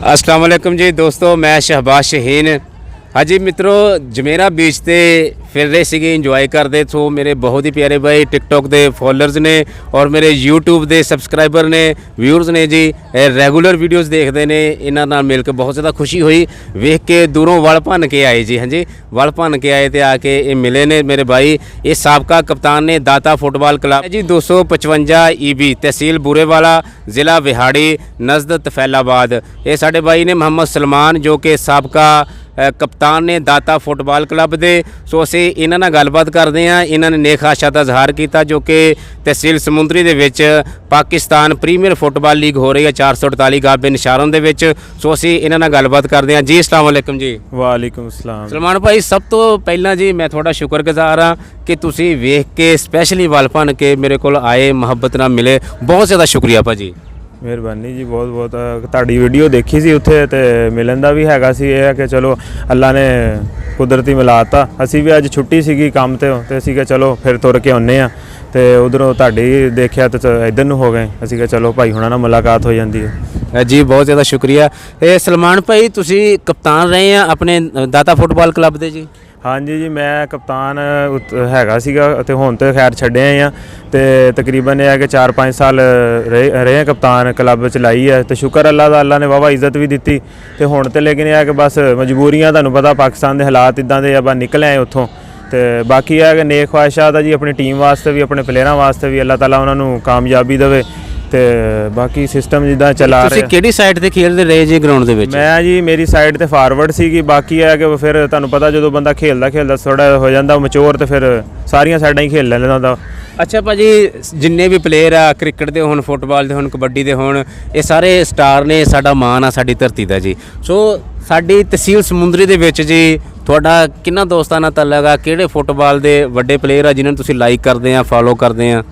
अस्सलाम वालेकुम जी दोस्तों, मैं शहबाज शहीन। हाँ जी मित्रों, जमेरा बीच ते फिर रहे सीगे इंजॉय करते। सो मेरे बहुत ही प्यारे भाई टिकटॉक के फॉलोअर्स ने और मेरे यूट्यूब के सबसक्राइबर ने, व्यूअर्स ने जी, रेगूलर वीडियोज़ देखते हैं। इन्हां नाल मिल के बहुत ज़्यादा खुशी हुई, वेख के दूरों वल भन के आए जी। हाँ जी, वल भन के आए तो आके ये मिले ने मेरे भाई। ये साबका कप्तान ने दाता फुटबॉल क्लब जी, 255 EB, तहसील बूरेवाला, ज़िला विहाड़ी, नज़द तफैलाबाद। ये साढ़े भाई ने मोहम्मद सलमान, जो कि साबका कप्तान ने दाता फुटबॉल क्लब के। सो असी इन्हां नाल गलबात करते हैं। इन्होंने नेक आशा का इजहार किया, जो कि तहसील समुंदरी दे विच पाकिस्तान प्रीमियर फुटबॉल लीग हो रही है 448 गाबे निशारन दे विच। सो असी इन्हां नाल गलबात करते हैं जी। अस्सलाम वालेकुम जी। वालेकुम अस्सलाम। सलमान भाई, सब तो पहला जी मैं थोड़ा शुक्रगुजार हाँ कि तुसी वेख के स्पैशली वल भन के मेरे को आए, मुहब्बत नाल मिले। बहुत ज़्यादा शुक्रिया भाजी, ਮਿਹਰਬਾਨੀ ਜੀ। ਬਹੁਤ ਬਹੁਤ ਤੁਹਾਡੀ ਵੀਡੀਓ ਦੇਖੀ ਸੀ ਉੱਥੇ ਤੇ ਮਿਲਣ ਦਾ ਵੀ ਹੈਗਾ ਸੀ। ਇਹ ਹੈ ਕਿ ਚਲੋ ਅੱਲਾ ਨੇ ਕੁਦਰਤੀ ਮਿਲਾਤਾ। ਅਸੀਂ ਵੀ ਅੱਜ ਛੁੱਟੀ ਸੀਗੀ ਕੰਮ ਤੇ ਅਸੀਂ ਕਿਹਾ ਚਲੋ ਫਿਰ ਤੁਰ ਕੇ ਆਉਂਦੇ ਆ ਤੇ ਉਧਰੋਂ ਤੁਹਾਡੀ ਦੇਖਿਆ ਤੇ ਇੱਧਰ ਨੂੰ ਹੋ ਗਏ। ਅਸੀਂ ਕਿਹਾ ਚਲੋ ਭਾਈ ਹੁਣਾਂ ਨਾਲ ਮੁਲਾਕਾਤ ਹੋ ਜਾਂਦੀ ਹੈ ਜੀ। ਬਹੁਤ ਜ਼ਿਆਦਾ ਸ਼ੁਕਰੀਆ। ਇਹ ਸਲਮਾਨ ਭਾਈ, ਤੁਸੀਂ ਕਪਤਾਨ ਰਹੇ ਆ ਆਪਣੇ ਦਾਤਾ ਫੁੱਟਬਾਲ ਕਲੱਬ ਦੇ ਜੀ? ਹਾਂਜੀ ਜੀ, ਮੈਂ ਕਪਤਾਨ ਹੈਗਾ ਸੀਗਾ ਅਤੇ ਹੁਣ ਤਾਂ ਖੈਰ ਛੱਡਿਆ ਆ ਅਤੇ ਤਕਰੀਬਨ ਇਹ ਹੈ ਕਿ 4-5 ਸਾਲ ਰਹੇ ਕਪਤਾਨ ਕਲੱਬ ਚਲਾਈ ਹੈ ਅਤੇ ਸ਼ੁਕਰ ਅੱਲਾ ਦਾ, ਅੱਲਾ ਨੇ ਵਾਹਵਾ ਇੱਜ਼ਤ ਵੀ ਦਿੱਤੀ। ਅਤੇ ਹੁਣ ਤਾਂ ਲੇਕਿਨ ਇਹ ਹੈ ਕਿ ਬਸ ਮਜਬੂਰੀਆਂ, ਤੁਹਾਨੂੰ ਪਤਾ ਪਾਕਿਸਤਾਨ ਦੇ ਹਾਲਾਤ ਇੱਦਾਂ ਦੇ ਆ, ਬਸ ਨਿਕਲ ਆਏ ਉੱਥੋਂ। ਅਤੇ ਬਾਕੀ ਇਹ ਹੈ ਕਿ ਨੇਕ ਖਵਾਹਿਸ਼ਾਤ ਆ ਜੀ ਆਪਣੀ ਟੀਮ ਵਾਸਤੇ ਵੀ, ਆਪਣੇ ਪਲੇਅਰਾਂ ਵਾਸਤੇ ਵੀ। ਅੱਲਾ ਤਾਲਾ ਉਹਨਾਂ ਨੂੰ ਕਾਮਯਾਬੀ ਦੇਵੇ। ਤੇ ਬਾਕੀ ਸਿਸਟਮ ਜਿੱਦਾਂ ਚਲਾ ਰਿਹਾ। ਤੁਸੀਂ ਕਿਹੜੀ ਸਾਈਡ ਤੇ ਖੇਡਦੇ ਰਹੇ ਜੀ ਗਰਾਊਂਡ ਦੇ ਵਿੱਚ? ਮੈਂ ਜੀ, ਮੇਰੀ ਸਾਈਡ ਤੇ ਫਾਰਵਰਡ ਸੀਗੀ। ਬਾਕੀ ਹੈ ਕਿ ਫਿਰ ਤੁਹਾਨੂੰ ਪਤਾ ਜਦੋਂ ਬੰਦਾ ਖੇਲਦਾ ਥੋੜਾ ਹੋ ਜਾਂਦਾ ਮੈਚੁਰ, ਤੇ ਫਿਰ ਸਾਰੀਆਂ ਸਾਈਡਾਂ ਹੀ ਖੇਲ ਲੈਂਦਾ ਹੁੰਦਾ। ਅੱਛਾ ਭਾਜੀ, ਜਿੰਨੇ ਵੀ ਪਲੇਅਰ ਆ ਕ੍ਰਿਕਟ ਦੇ ਹੋਣ, ਫੁੱਟਬਾਲ ਦੇ ਹੋਣ, ਕਬੱਡੀ ਦੇ ਹੋਣ, ਇਹ ਸਾਰੇ ਸਟਾਰ ਨੇ, ਸਾਡਾ ਮਾਣ ਆ ਸਾਡੀ ਧਰਤੀ ਦਾ ਜੀ। ਸੋ ਸਾਡੀ ਤਹਿਸੀਲ ਸਮੁੰਦਰੀ ਦੇ ਵਿੱਚ ਜੀ ਤੁਹਾਡਾ ਕਿੰਨਾ ਦੋਸਤਾਨਾ ਤਾਲੁਕ ਆ? ਕਿਹੜੇ ਫੁੱਟਬਾਲ ਦੇ ਵੱਡੇ ਪਲੇਅਰ ਆ ਜਿਨ੍ਹਾਂ ਨੂੰ ਤੁਸੀਂ ਲਾਈਕ ਕਰਦੇ ਆ, ਫੋਲੋ ਕਰਦੇ ਆ?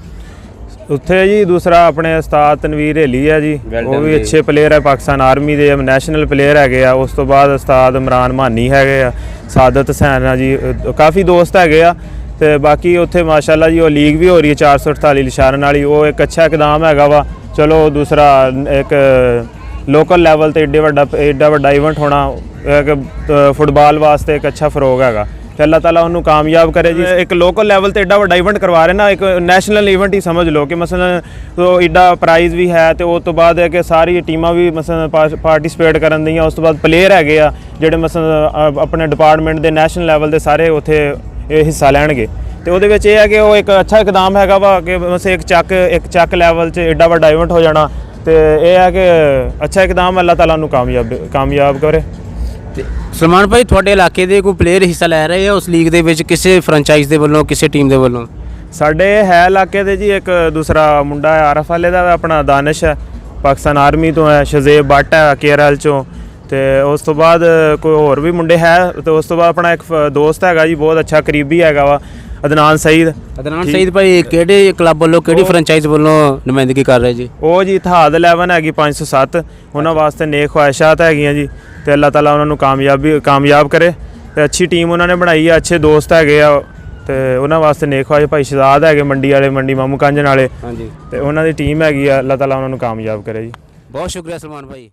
ਉੱਥੇ ਜੀ ਦੂਸਰਾ ਆਪਣੇ ਉਸਤਾਦ ਤਨਵੀਰ ਹੇਲੀ ਹੈ ਜੀ, ਉਹ ਵੀ ਅੱਛੇ ਪਲੇਅਰ ਹੈ, ਪਾਕਿਸਤਾਨ ਆਰਮੀ ਦੇ ਨੈਸ਼ਨਲ ਪਲੇਅਰ ਹੈਗੇ ਆ। ਉਸ ਤੋਂ ਬਾਅਦ ਉਸਤਾਦ ਇਮਰਾਨ ਮਾਨੀ ਹੈਗੇ ਆ, ਸਾਦਤ ਹਸੈਨ ਆ ਜੀ, ਕਾਫੀ ਦੋਸਤ ਹੈਗੇ ਆ। ਅਤੇ ਬਾਕੀ ਉੱਥੇ ਮਾਸ਼ਾਅੱਲਾ ਜੀ ਉਹ ਲੀਗ ਵੀ ਹੋ ਰਹੀ ਹੈ 448 ਲਿਸ਼ਾਰਨ ਵਾਲੀ, ਉਹ ਇੱਕ ਅੱਛਾ ਇਕਦਾਮ ਹੈਗਾ ਵਾ। ਚਲੋ ਦੂਸਰਾ ਇੱਕ ਲੋਕਲ ਲੈਵਲ 'ਤੇ ਏਡਾ ਵੱਡਾ ਇਵੈਂਟ ਹੋਣਾ ਫੁੱਟਬਾਲ ਵਾਸਤੇ ਇੱਕ ਅੱਛਾ ਫਰੋਗ ਹੈਗਾ। ਤੇ ਅੱਲਾਹ ਤਾਲਾ ਉਹਨੂੰ ਕਾਮਯਾਬ ਕਰੇ ਜੀ। ਇੱਕ ਲੋਕਲ ਲੈਵਲ ਤੇ ਏਡਾ ਵੱਡਾ ਇਵੈਂਟ ਕਰਵਾ ਰਹੇ ਨਾ, ਇੱਕ ਨੈਸ਼ਨਲ ਇਵੈਂਟ ਹੀ ਸਮਝ ਲਓ ਕਿ ਮਸਲਨ ਉਹ ਏਡਾ ਪ੍ਰਾਈਜ਼ ਵੀ ਹੈ। ਤੇ ਉਸ ਤੋਂ ਬਾਅਦ ਹੈ ਕਿ ਸਾਰੀ ਟੀਮਾਂ ਵੀ ਮਸਲਨ ਪਾਰਟਿਸਿਪੇਟ ਕਰਨ ਦੀਆਂ। ਉਸ ਤੋਂ ਬਾਅਦ ਪਲੇਅਰ ਹੈਗੇ ਆ ਜਿਹੜੇ ਮਸਲਨ ਆਪਣੇ ਡਿਪਾਰਟਮੈਂਟ ਦੇ ਨੈਸ਼ਨਲ ਲੈਵਲ ਦੇ ਸਾਰੇ ਉੱਥੇ ਹਿੱਸਾ ਲੈਣਗੇ। ਤੇ ਉਹਦੇ ਵਿੱਚ ਇਹ ਹੈ ਕਿ ਉਹ ਇੱਕ ਅੱਛਾ ਇਕਦਾਮ ਹੈਗਾ ਵਾ ਕਿ ਬਸ ਇੱਕ ਚੱਕ ਲੈਵਲ 'ਚ ਏਡਾ ਵੱਡਾ ਇਵੈਂਟ ਹੋ ਜਾਣਾ। ਤੇ ਇਹ ਹੈ ਕਿ ਅੱਛਾ ਇਕਦਾਮ, ਅੱਲਾਹ ਤਾਲਾ ਨੂੰ ਕਾਮਯਾਬ ਕਰੇ। ਸਲਮਾਨ ਭਾਈ, ਤੁਹਾਡੇ ਇਲਾਕੇ ਦੇ ਕੋਈ ਪਲੇਅਰ ਹਿੱਸਾ ਲੈ ਰਹੇ ਆ ਉਸ ਲੀਗ ਦੇ ਵਿੱਚ, ਕਿਸੇ ਫਰੈਂਚਾਈਜ਼ ਦੇ ਵੱਲੋਂ, ਕਿਸੇ ਟੀਮ ਦੇ ਵੱਲੋਂ? ਸਾਡੇ ਹੈ ਇਲਾਕੇ ਦੇ ਜੀ ਇੱਕ ਦੂਸਰਾ ਮੁੰਡਾ ਹੈ ਆਰਫ ਵਾਲੇ ਦਾ, ਆਪਣਾ ਦਾਨਿਸ਼ ਹੈ, ਪਾਕਿਸਤਾਨ ਆਰਮੀ ਤੋਂ ਹੈ। ਸ਼ਜ਼ੇਬ ਬੱਟ ਹੈ ਕੇਰਲ 'ਚੋਂ। ਅਤੇ ਉਸ ਤੋਂ ਬਾਅਦ ਕੋਈ ਹੋਰ ਵੀ ਮੁੰਡੇ ਹੈ। ਅਤੇ ਉਸ ਤੋਂ ਬਾਅਦ ਆਪਣਾ ਇੱਕ ਦੋਸਤ ਹੈਗਾ ਜੀ, ਬਹੁਤ ਅੱਛਾ ਕਰੀਬੀ ਹੈਗਾ ਵਾ, ਅਦਨਾਨ ਸਈਦ। ਅਦਨਾਨ ਸਈਦ ਭਾਈ ਕਿਹੜੇ ਕਲੱਬ ਵੱਲੋਂ, ਕਿਹੜੀ ਫਰੈਂਚਾਈਜ਼ ਵੱਲੋਂ ਨੁਮਾਇੰਦਗੀ ਕਰ ਰਹੇ ਜੀ? ਉਹ ਜੀ ਇਤਿਹਾਦ 11 ਹੈਗੀ 507, ਉਹਨਾਂ ਵਾਸਤੇ ਨੇਕ ਖਵਾਹਿਸ਼ਾਤ ਹੈਗੀਆਂ ਜੀ। ਅਤੇ ਅੱਲਾਹ ਤਾਲਾ ਉਹਨਾਂ ਨੂੰ ਕਾਮਯਾਬ ਕਰੇ। ਅਤੇ ਅੱਛੀ ਟੀਮ ਉਹਨਾਂ ਨੇ ਬਣਾਈ ਆ, ਅੱਛੇ ਦੋਸਤ ਹੈਗੇ ਆ। ਅਤੇ ਉਹਨਾਂ ਵਾਸਤੇ ਨੇਕ ਖਵਾਹਿਸ਼ ਭਾਈ ਸ਼ਹਜ਼ਾਦ ਹੈਗੇ ਮੰਡੀ ਵਾਲੇ, ਮੰਡੀ ਮਾਮੂ ਕਾਂਜਨ ਵਾਲੇ। ਹਾਂਜੀ, ਅਤੇ ਉਹਨਾਂ ਦੀ ਟੀਮ ਹੈਗੀ ਆ। ਅੱਲਾਹ ਤਾਲਾ ਉਹਨਾਂ ਨੂੰ ਕਾਮਯਾਬ ਕਰੇ ਜੀ। ਬਹੁਤ ਸ਼ੁਕਰੀਆ ਸਲਮਾਨ ਭਾਈ।